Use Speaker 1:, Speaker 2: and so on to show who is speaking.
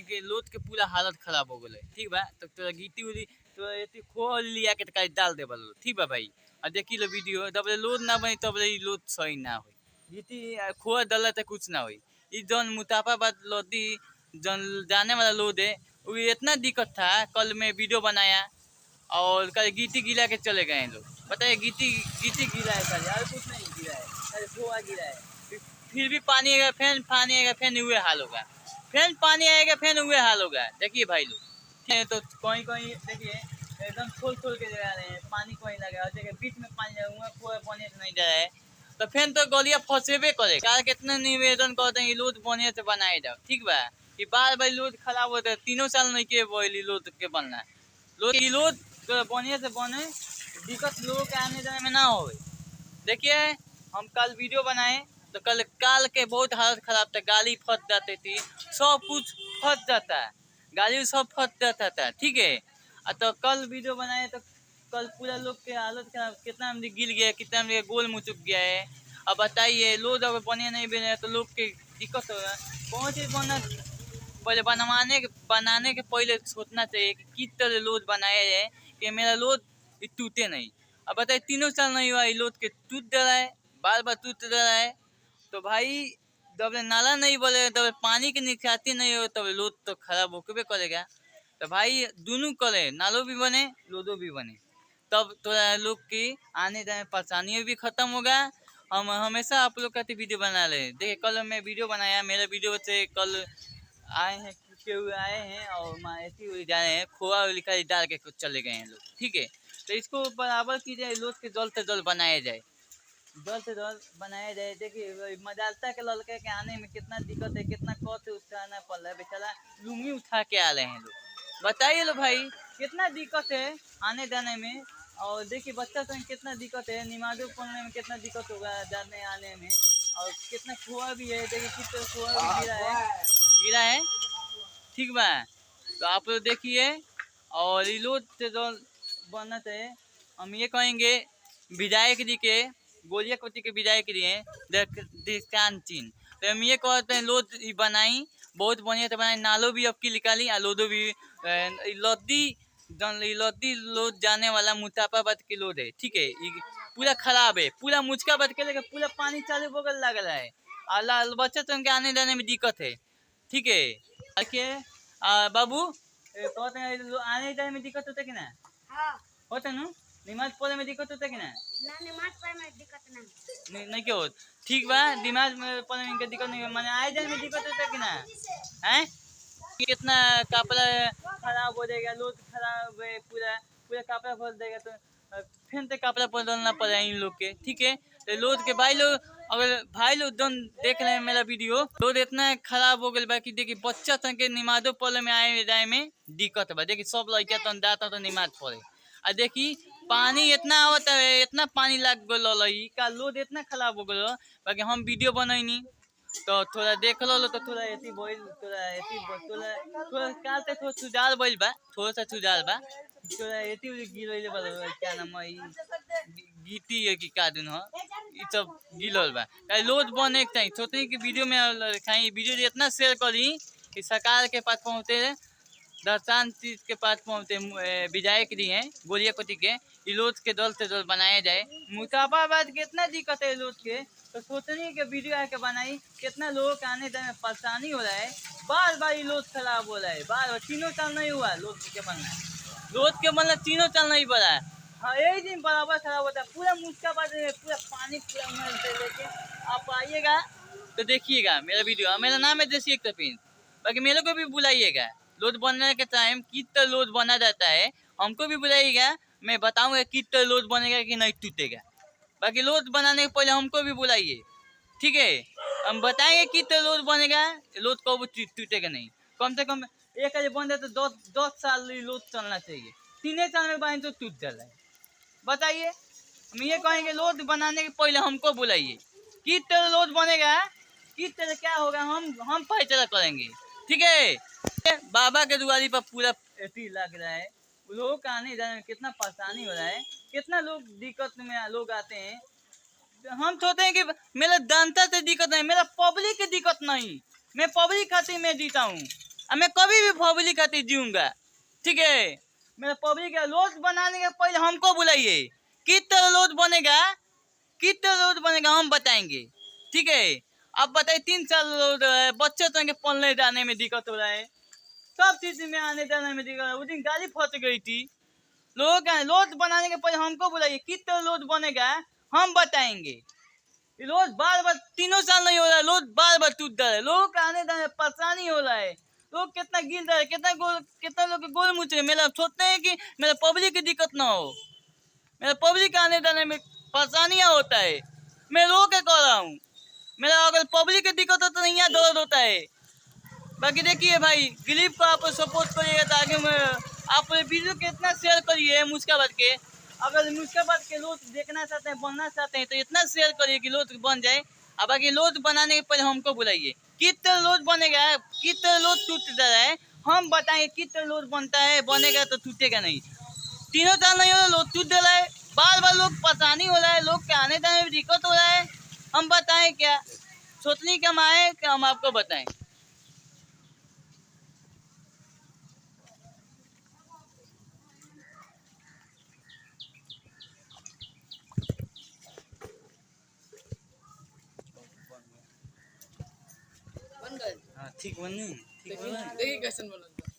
Speaker 1: कहीं के लोड के पूरा हालत खराब हो गए। ठीक बा, तो तोरा गिट्टी उड़ी तो ये खोल लिया के तो डाल दे बलो। ठीक बा भाई, और देखी लो वीडियो, तब लोड ना बनी तब लोड सही ना हो। गिट्टी खोल डाला तो कुछ ना हो। ये जौन मुताफाबाद लोदी जौन जाने वाला लोड है वो इतना दिक्कत था। कल मैं वीडियो बनाया और कल गिट्टी गिरा के चले गए लोग। बताइए, गिट्टी गिट्टी गिरा है खाली, और कुछ नहीं गिरा है, खाली खोआ गिरा है। फिर भी पानी आएगा, फैन पानी आएगा, फैन हुए हाल होगा। फैन पानी आएगा, फैन हुए हाल होगा। देखिए भाई लोग, तो कहीं कहीं देखिए एकदम खोल खोल के लगा रहे हैं, पानी कहीं लगा देखिए बीच में पानी लगा हुआ, कोई पानी से नहीं जा रहा है। तो फैन तो गलिया फंसेबे करे। कार कितना निवेदन करते हैं लोड बढ़िया से बनाए जाओ। ठीक बा, कि बार बार लोड खराब होता है, 3 साल नहीं के बोली लोड के बनना लोड बढ़िया से बने, दिक्कत लोगों के आने जाने में ना हो। देखिए हम कल वीडियो बनाए तो कल काल के बहुत हालत खराब था, गाड़ी फंस जाती थी, सब कुछ फंस जाता है, गाड़ी सब फंस जाता था। ठीक है, तो कल वीडियो बनाए तो कल पूरा लोग के हालत खराब, कितना आदमी गिर गया, कितना आदमी गोल मुचुक गया है। अब बताइए, लोड अगर बढ़िया नहीं बने तो लोग के दिक्कत होगा। कौन चीज़ बनना पहले बनाने के पहले सोचना चाहिए कि किस तरह लोड बनाया जाए कि मेरा लोड टूटे नहीं। अब बताइए 3 साल नहीं हुआ, लोड के टूट जा रहा है, बार बार टूट जा रहा है। तो भाई जब नाला नहीं बोले, तब पानी की निकासी नहीं हो, तब लोड तो खराब होके करेगा। तो भाई दोनों करे, नालों भी बने लोडो भी बने, तब थोड़ा लोग की आने जाने परेशानियाँ भी खत्म होगा। हम हमेशा आप लोग का वीडियो बना रहे। देखिए कल मैं वीडियो बनाया, मेरे वीडियो से कल आए हैं, केहू आए हैं और ऐसी हुई जा रहे हैं, खोआ लिखा डाल के कुछ चले गए हैं लोग। ठीक है, तो इसको बराबर कीजिए, लोग के जल्द से जल्द बनाया जाए, जल्द से जल्द बनाया जाए। देखिए मजालता के लड़के के आने में कितना दिक्कत है, कितना कष्ट उठाना पड़ रहा है, बेचारा लुंगी उठा के आ रहे हैं लोग। बताइए लो भाई, कितना दिक्कत है आने जाने में। और देखिए बच्चा संग कितना दिक्कत है, नमाजों पढ़ने में कितना दिक्कत होगा जाने आने में। और कितना खोआ भी है, देखिए कितना खोआ भी गिरा है। ठीक बा, तो आप लोग देखिए, और रिलोड से जो बनना चाहिए। हम ये कहेंगे विधायक जी के, गोलिया कोटी के विधायक जी हैं देशांत चिन्ह, तो हम ये कहते हैं लोड बनाई बहुत बढ़िया से बनाई, नालो भी अब की निकाली आ लोडो भी लद्दी लद्दी लोड जाने वाला मुताफाबाद की लोड है। ठीक है, पूरा खराब है, पूरा मुझका के लेकर पूरा पानी चालू बगल लग रहा है, अल्लाह बच्चे तो उनके आने जाने में दिक्कत है। ठीक है, देखिए बाबू कहते हैं आने जाने में दिक्कत होता है कि ना? हाँ। होता है ना? नमाज पढ़ने में दिक्कत होता है कि ना? ना, नमाज पढ़ने में दिक्कत नहीं क्यों होता? ठीक बा, नमाज में पढ़ने में दिक्कत नहीं, माने आए जाने में दिक्कत होता है कि ना? हैं? कितना कपड़ा खराब हो जाएगा, लोड खराब है, पूरा पूरा कपड़ा फंस जाएगा, तो फिर से कपड़ा बदलना पड़ेगा इन लोग के। ठीक है, तो लोड के भाई लोग, अगर भाई लोग दोन देख रहे हैं मेरा वीडियो, लोड इतना खराब हो गया बा कि देखिए बच्चा तक के नमाजों पढ़ने में आए जाए में दिक्कत बा। देखिए सब लड़का तो जाता तो नमाज पढ़े, और देखी पानी इतना होता है, इतना पानी लग गई का लोड इतना खराब हो गया बाकी हम वीडियो बनैनी तो थोड़ा देख लो तो थोड़ा ऐसी बोल, थोड़ा ऐसी थोड़ा थोड़ा काल से थोड़ा सुधार बोल बा, थोड़ा सा सुधार बा, थोड़ा ऐसी गिर बा, क्या नाम है गीती है कि का दिन हो, ये सब गिलोल बा। लोड बने के चाहिए, सोचते कि वीडियो में खाई, वीडियो इतना शेयर करी कि सरकार के पास पहुँचते, दर्शान चीज के पास पहुँचते, विधायक जी हैं गोलिया कोटी के, लोड के जल्द से जल्द बनाया जाए। मुताफाबाद के इतना दिक्कत है लोड के, तो सोचनी के वीडियो आके बनाई, कितना लोगों के आने जाने में परेशानी हो रहा है, बार बार लोड खराब हो रहा है, बार बार 3 साल नहीं हुआ लोड के बनना, लोड के बनना 3 साल नहीं बढ़ा है। हाँ एक दिन बराबर खराब होता है, पूरा मुश्किल पूरा पानी पूरा मल से लेके आप आइएगा तो देखिएगा मेरा वीडियो। मेरा नाम है देसी एक तपिन, बाकी मेरे को भी बुलाइएगा, लोड बनने के टाइम कितना लोड बना जाता है हमको भी बुलाइएगा, मैं बताऊंगा कितना लोड बनेगा कि नहीं टूटेगा। बाकी लोड बनाने के पहले हमको भी बुलाइए। ठीक है, हम बताएंगे कितना लोड बनेगा, लोड कब टूटेगा नहीं। कम से कम एक हजार बन जाए तो 10 साल लोड चलना चाहिए, 3 साल में बने तो टूट जा रहा है। बताइए, हम ये कहेंगे लोड बनाने के पहले हमको बुलाइए, किस तरह लोड बनेगा, किस तरह क्या होगा, हम फैसला करेंगे। ठीक है, बाबा के दुआरी पर पूरा एसी लग रहा है, लोगों का आने जाने में कितना परेशानी हो रहा है, कितना लोग दिक्कत में लोग आते हैं। हम सोचते हैं कि मेरा जनता से दिक्कत नहीं, मेरा पब्लिक की दिक्कत नहीं, मैं पब्लिक खातिर में जीता हूँ। और मैं कभी भी पब्लिक खातिर जीऊंगा, ठीक है। मेरा पब्लिक का लोड बनाने के पहले हमको बुलाइए, कितना लोड बनेगा, कितना लोड बनेगा हम बताएंगे, ठीक है। अब बताइए 3 साल लोड है, बच्चे तो इनके पढ़ने जाने में दिक्कत हो रहा है, सब चीज में आने जाने में दिक्कत। उस दिन गाड़ी फंस गई थी, लोग लोड बनाने के पहले हमको बुलाइए, कितना लोड बनेगा हम बताएंगे। लोड बार बार 3 साल नहीं हो रहा है, लोड बार बार टूट रहा है, लोगों का आने जाने परेशानी हो रहा है, लोग कितना गिर रहा है, कितना लोग के गोल मुझे मेरा सोचते हैं कि मेरा पब्लिक की दिक्कत ना हो, मेरा पब्लिक आने जाने में परेशानियां होता है। मैं रो के कह रहा हूँ, मेरा अगर पब्लिक की दिक्कत हो तो यहाँ दर्द होता है। बाकी देखिए भाई, गरीब को आप सपोर्ट करिएगा तो आगे में आप वीडियो को इतना शेयर करिए मुस्काबाद के। अगर मुस्काबाद के लोग देखना चाहते हैं, बनना चाहते हैं तो इतना शेयर करिए कि लोग बन जाए। अब बाकी लोड बनाने के पहले हमको बुलाइए, कितना लोड बनेगा, कितना लोड टूट रहा है हम बताएंगे, कितना लोड बनता है, बनेगा तो टूटेगा नहीं। 3 साल नहीं हो रहा, लोग टूट रहा है, बार बार लोग परेशानी हो रहा है, लोग के आने जाने में दिक्कत हो रहा है, हम बताएं क्या, सोचने का माए कि हम आपको बताएं।
Speaker 2: बन गए।
Speaker 1: हाँ ठीक बनी, ठीक
Speaker 2: देखिए
Speaker 1: बनी।
Speaker 2: देखिए कैसे बना।